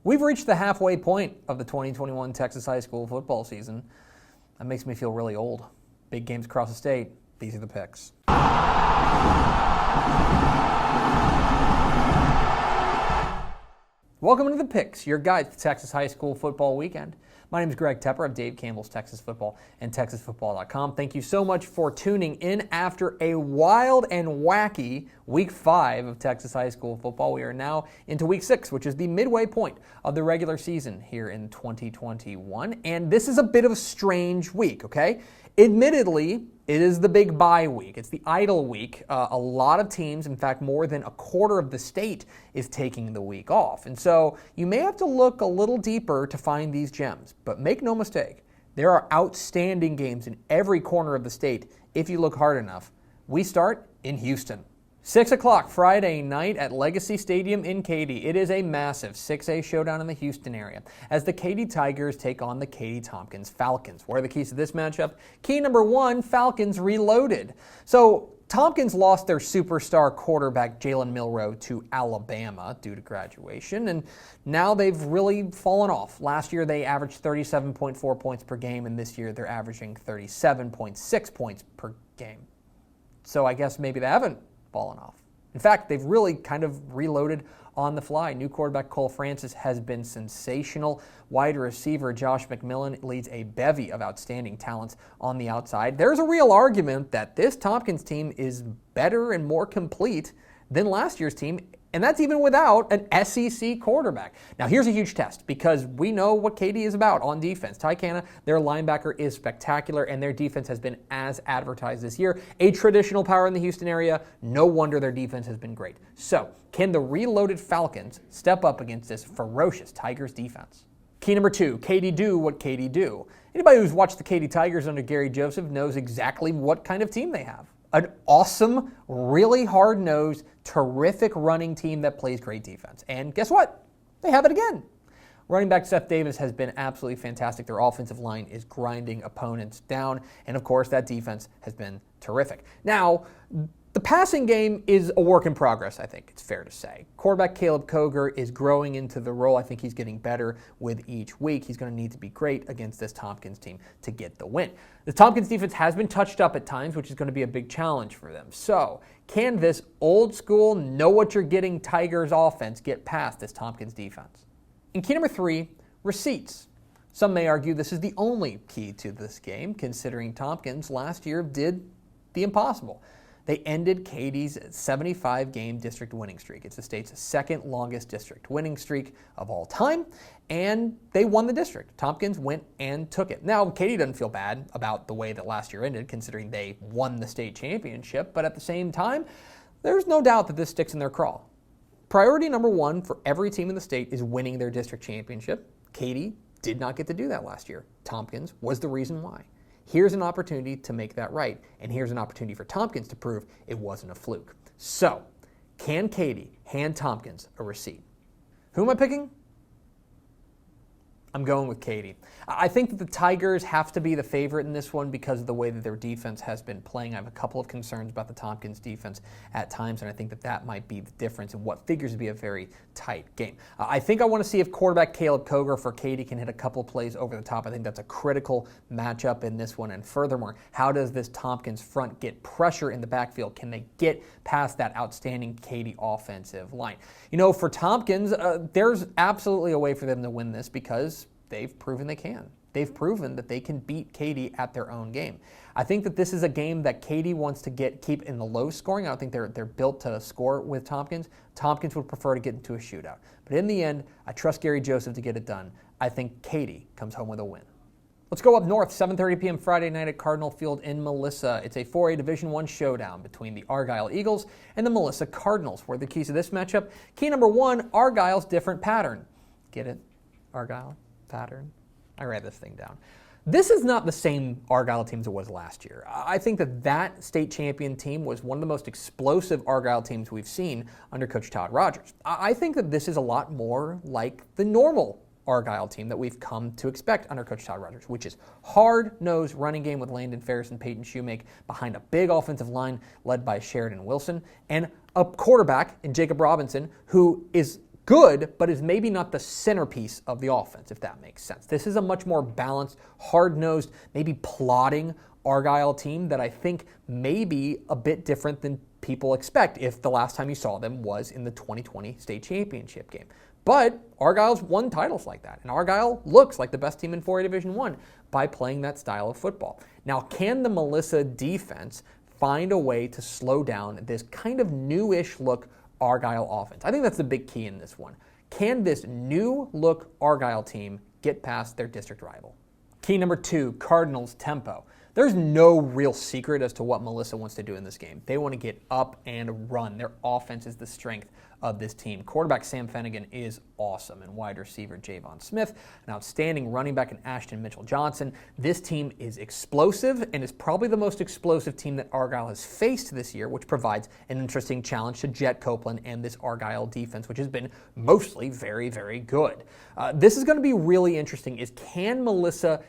We've reached the halfway point of the 2021 Texas high school football season. That makes me feel really old. Big games across the state. These are the picks. Welcome to the Picks, your guide to Texas high school football weekend. My name is Greg Tepper of Dave Campbell's Texas Football and TexasFootball.com. Thank you so much for tuning in after a wild and wacky Week 5 of Texas high school football. We are now into Week 6, which is the midway point of the regular season here in 2021. And this is a bit of a strange week, okay? Admittedly, it is the big bye week. It's the idle week. A lot of teams, in fact, more than a quarter of the state is taking the week off. And so you may have to look a little deeper to find these gems. But make no mistake, there are outstanding games in every corner of the state if you look hard enough. We start in Houston. 6 o'clock Friday night at Legacy Stadium in Katy. It is a massive 6A showdown in the Houston area as the Katy Tigers take on the Katy Tompkins Falcons. What are the keys to this matchup? Key number 1, Falcons reloaded. So Tompkins lost their superstar quarterback Jalen Milroe to Alabama due to graduation, and now they've really fallen off. Last year they averaged 37.4 points per game, and this year they're averaging 37.6 points per game. So I guess maybe they haven't fallen off. In fact, they've really kind of reloaded on the fly. New quarterback Cole Francis has been sensational. Wide receiver Josh McMillan leads a bevy of outstanding talents on the outside. There's a real argument that this Tompkins team is better and more complete than last year's team, and that's even without an SEC quarterback. Now, here's a huge test because we know what Katy is about on defense. Ty Canna, their linebacker, is spectacular, and their defense has been as advertised this year. A traditional power in the Houston area. No wonder their defense has been great. So, can the reloaded Falcons step up against this ferocious Tigers defense? Key number 2, Katy do what Katy do. Anybody who's watched the Katy Tigers under Gary Joseph knows exactly what kind of team they have. An awesome, really hard-nosed, terrific running team that plays great defense. And guess what? They have it again. Running back Seth Davis has been absolutely fantastic. Their offensive line is grinding opponents down. And of course, that defense has been terrific. Now, the passing game is a work in progress, I think it's fair to say. Quarterback Caleb Koger is growing into the role. I think he's getting better with each week. He's going to need to be great against this Tompkins team to get the win. The Tompkins defense has been touched up at times, which is going to be a big challenge for them. So, can this old school, know what you're getting Tigers offense get past this Tompkins defense? And key number 3, receipts. Some may argue this is the only key to this game, considering Tompkins last year did the impossible. They ended Katy's 75-game district winning streak. It's the state's second longest district winning streak of all time, and they won the district. Tompkins went and took it. Now, Katy doesn't feel bad about the way that last year ended, considering they won the state championship, but at the same time, there's no doubt that this sticks in their craw. Priority number 1 for every team in the state is winning their district championship. Katy did not get to do that last year. Tompkins was the reason why. Here's an opportunity to make that right, and here's an opportunity for Tompkins to prove it wasn't a fluke. So, can Katy hand Tompkins a receipt? Who am I picking? I'm going with Katy. I think that the Tigers have to be the favorite in this one because of the way that their defense has been playing. I have a couple of concerns about the Tompkins defense at times, and I think that that might be the difference in what figures to be a very tight game. I think I want to see if quarterback Caleb Koger for Katy can hit a couple of plays over the top. I think that's a critical matchup in this one. And furthermore, how does this Tompkins front get pressure in the backfield? Can they get past that outstanding Katy offensive line? You know, for Tompkins, there's absolutely a way for them to win this because they've proven they can. They've proven that they can beat Katy at their own game. I think that this is a game that Katy wants to keep in the low scoring. I don't think they're built to score with Tompkins. Tompkins would prefer to get into a shootout. But in the end, I trust Gary Joseph to get it done. I think Katy comes home with a win. Let's go up north, 7:30 p.m. Friday night at Cardinal Field in Melissa. It's a 4A Division I showdown between the Argyle Eagles and the Melissa Cardinals. What are the keys to this matchup? Key number 1, Argyle's different pattern. Get it? Argyle pattern. I read this thing down. This is not the same Argyle team as it was last year. I think that state champion team was one of the most explosive Argyle teams we've seen under Coach Todd Rogers. I think that this is a lot more like the normal Argyle team that we've come to expect under Coach Todd Rogers, which is hard-nosed running game with Landon Ferris and Peyton Shoemake behind a big offensive line led by Sheridan Wilson, and a quarterback in Jacob Robinson who is good, but is maybe not the centerpiece of the offense, if that makes sense. This is a much more balanced, hard-nosed, maybe plodding Argyle team that I think may be a bit different than people expect if the last time you saw them was in the 2020 state championship game. But Argyle's won titles like that, and Argyle looks like the best team in 4A Division I by playing that style of football. Now, can the Melissa defense find a way to slow down this kind of newish look Argyle offense? I think that's the big key in this one. Can this new look Argyle team get past their district rival? Key number 2, Cardinals tempo. There's no real secret as to what Melissa wants to do in this game. They want to get up and run. Their offense is the strength of this team. Quarterback Sam Finnegan is awesome, and wide receiver Javon Smith, an outstanding running back in Ashton Mitchell-Johnson. This team is explosive and is probably the most explosive team that Argyle has faced this year, which provides an interesting challenge to Jet Copeland and this Argyle defense, which has been mostly very, very good. This is going to be really interesting is can Melissa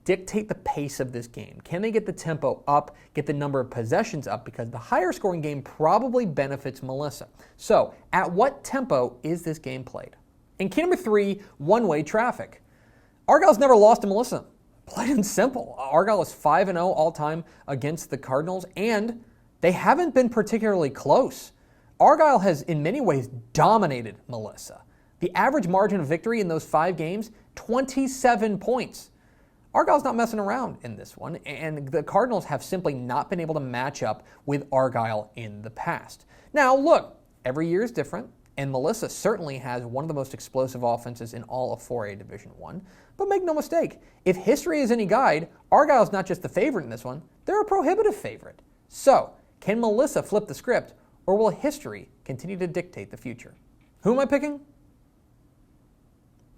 dictate the pace of this game? Can they get the tempo up, get the number of possessions up? Because the higher scoring game probably benefits Melissa. So, at what tempo is this game played? And key number 3, one-way traffic. Argyle's never lost to Melissa. Plain and simple. Argyle is 5-0 all-time against the Cardinals, and they haven't been particularly close. Argyle has, in many ways, dominated Melissa. The average margin of victory in those 5 games, 27 points. Argyle's not messing around in this one, and the Cardinals have simply not been able to match up with Argyle in the past. Now, look, every year is different, and Melissa certainly has one of the most explosive offenses in all of 4A Division I. But make no mistake, if history is any guide, Argyle's not just the favorite in this one, they're a prohibitive favorite. So, can Melissa flip the script, or will history continue to dictate the future? Who am I picking?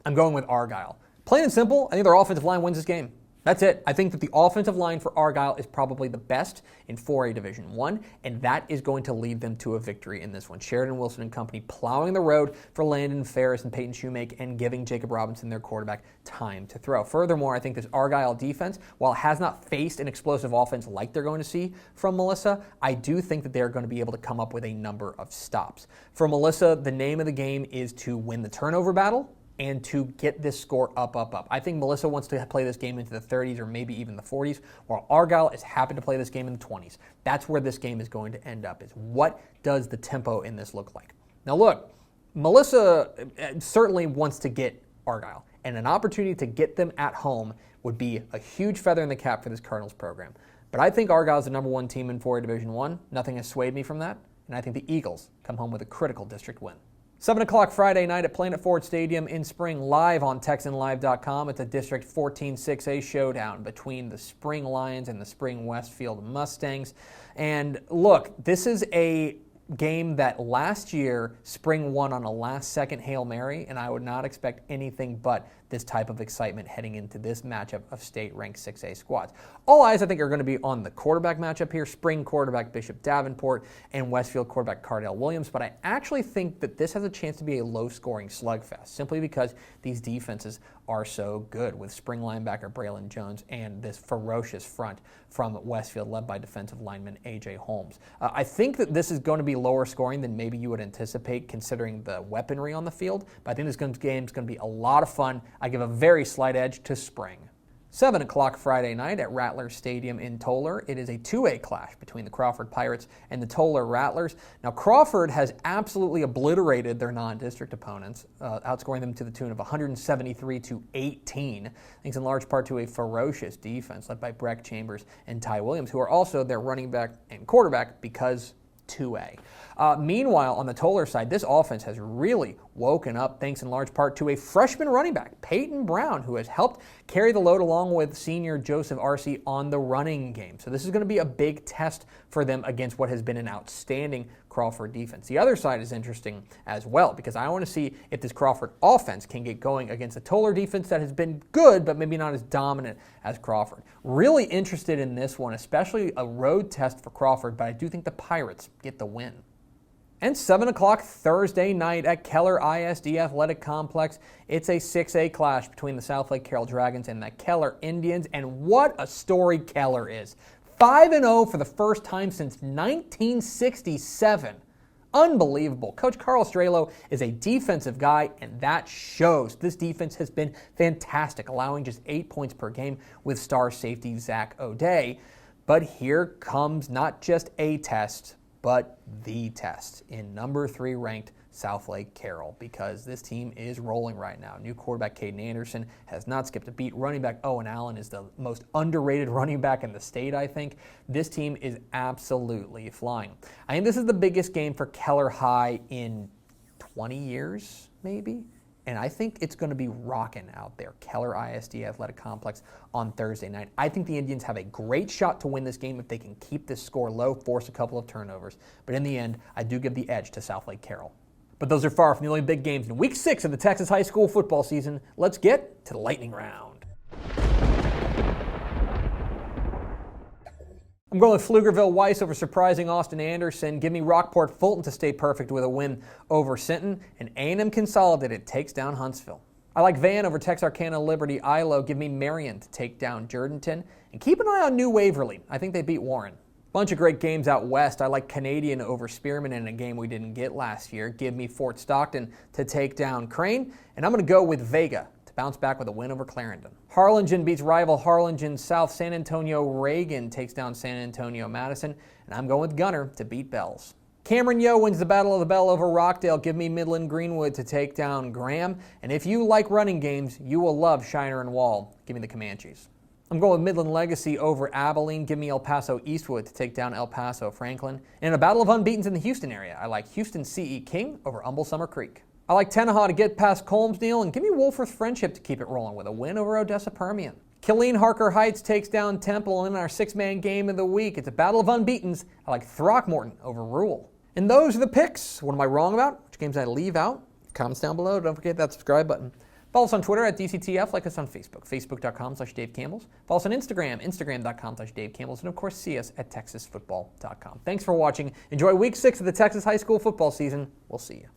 I'm going with Argyle. Plain and simple, I think their offensive line wins this game. That's it. I think that the offensive line for Argyle is probably the best in 4A Division I, and that is going to lead them to a victory in this one. Sheridan Wilson and company plowing the road for Landon Ferris and Peyton Shoemake and giving Jacob Robinson, their quarterback, time to throw. Furthermore, I think this Argyle defense, while it has not faced an explosive offense like they're going to see from Melissa, I do think that they're going to be able to come up with a number of stops. For Melissa, the name of the game is to win the turnover battle and to get this score up. I think Melissa wants to play this game into the 30s or maybe even the 40s, while Argyle is happy to play this game in the 20s. That's where this game is going to end up, is what does the tempo in this look like? Now look, Melissa certainly wants to get Argyle, and an opportunity to get them at home would be a huge feather in the cap for this Cardinals program. But I think Argyle is the number 1 team in 4A Division I. Nothing has swayed me from that, and I think the Eagles come home with a critical district win. 7 o'clock Friday night at Planet Ford Stadium in Spring, live on TexanLive.com. It's a District 14 6A showdown between the Spring Lions and the Spring Westfield Mustangs. And look, this is a game that last year Spring won on a last-second Hail Mary, and I would not expect anything but this type of excitement heading into this matchup of state-ranked 6A squads. All eyes, I think, are going to be on the quarterback matchup here, Spring quarterback Bishop Davenport and Westfield quarterback Cardell Williams, but I actually think that this has a chance to be a low-scoring slugfest, simply because these defenses are so good, with Spring linebacker Braylon Jones and this ferocious front from Westfield led by defensive lineman A.J. Holmes. I think that this is going to be lower scoring than maybe you would anticipate considering the weaponry on the field, but I think this game is going to be a lot of fun. I give a very slight edge to Spring. 7 o'clock Friday night at Rattler Stadium in Toller. It is a 2A clash between the Crawford Pirates and the Toller Rattlers. Now, Crawford has absolutely obliterated their non-district opponents, outscoring them to the tune of 173-18, thanks in large part to a ferocious defense led by Breck Chambers and Ty Williams, who are also their running back and quarterback because 2A. Meanwhile, on the Toller side, this offense has really woken up thanks in large part to a freshman running back, Peyton Brown, who has helped carry the load along with senior Joseph Arce on the running game. So this is going to be a big test for them against what has been an outstanding Crawford defense. The other side is interesting as well, because I want to see if this Crawford offense can get going against a Toller defense that has been good, but maybe not as dominant as Crawford. Really interested in this one, especially a road test for Crawford, but I do think the Pirates get the win. And 7 o'clock Thursday night at Keller ISD Athletic Complex, it's a 6A clash between the South Lake Carroll Dragons and the Keller Indians, and what a story Keller is. 5-0 for the first time since 1967. unbelievable. Coach Carl Strelo is a defensive guy, and that shows. This defense has been fantastic, allowing just 8 points per game with star safety Zach O'Day. But here comes not just a test, but the test in number 3 ranked Southlake Carroll, because this team is rolling right now. New quarterback Caden Anderson has not skipped a beat. Running back Owen Allen is the most underrated running back in the state, I think. This team is absolutely flying. I think this is the biggest game for Keller High in 20 years, maybe. And I think it's going to be rocking out there. Keller ISD Athletic Complex on Thursday night. I think the Indians have a great shot to win this game if they can keep this score low, force a couple of turnovers. But in the end, I do give the edge to Southlake Carroll. But those are far from the only big games in Week 6 of the Texas high school football season. Let's get to the lightning round. I'm going with Pflugerville Weiss over surprising Austin Anderson. Give me Rockport Fulton to stay perfect with a win over Sinton. And A&M Consolidated takes down Huntsville. I like Van over Texarkana Liberty Ilo. Give me Marion to take down Jourdanton. And keep an eye on New Waverly. I think they beat Warren. Bunch of great games out west. I like Canadian over Spearman in a game we didn't get last year. Give me Fort Stockton to take down Crane. And I'm going to go with Vega to bounce back with a win over Clarendon. Harlingen beats rival Harlingen South. San Antonio Reagan takes down San Antonio Madison. And I'm going with Gunner to beat Bells. Cameron Yo wins the Battle of the Bell over Rockdale. Give me Midland Greenwood to take down Graham. And if you like running games, you will love Shiner and Wall. Give me the Comanches. I'm going with Midland Legacy over Abilene. Give me El Paso Eastwood to take down El Paso Franklin. And in a battle of unbeatens in the Houston area, I like Houston C.E. King over Humble Summer Creek. I like Tenaha to get past Colmsdale, and give me Wolfforth Friendship to keep it rolling with a win over Odessa Permian. Killeen Harker Heights takes down Temple in our 6-man game of the week. It's a battle of unbeatens. I like Throckmorton over Rule. And those are the picks. What am I wrong about? Which games I leave out? Comments down below. Don't forget that subscribe button. Follow us on Twitter at DCTF, like us on Facebook, facebook.com/Dave Campbells. Follow us on Instagram, instagram.com/Dave Campbells, and of course see us at texasfootball.com. Thanks for watching. Enjoy Week 6 of the Texas high school football season. We'll see you.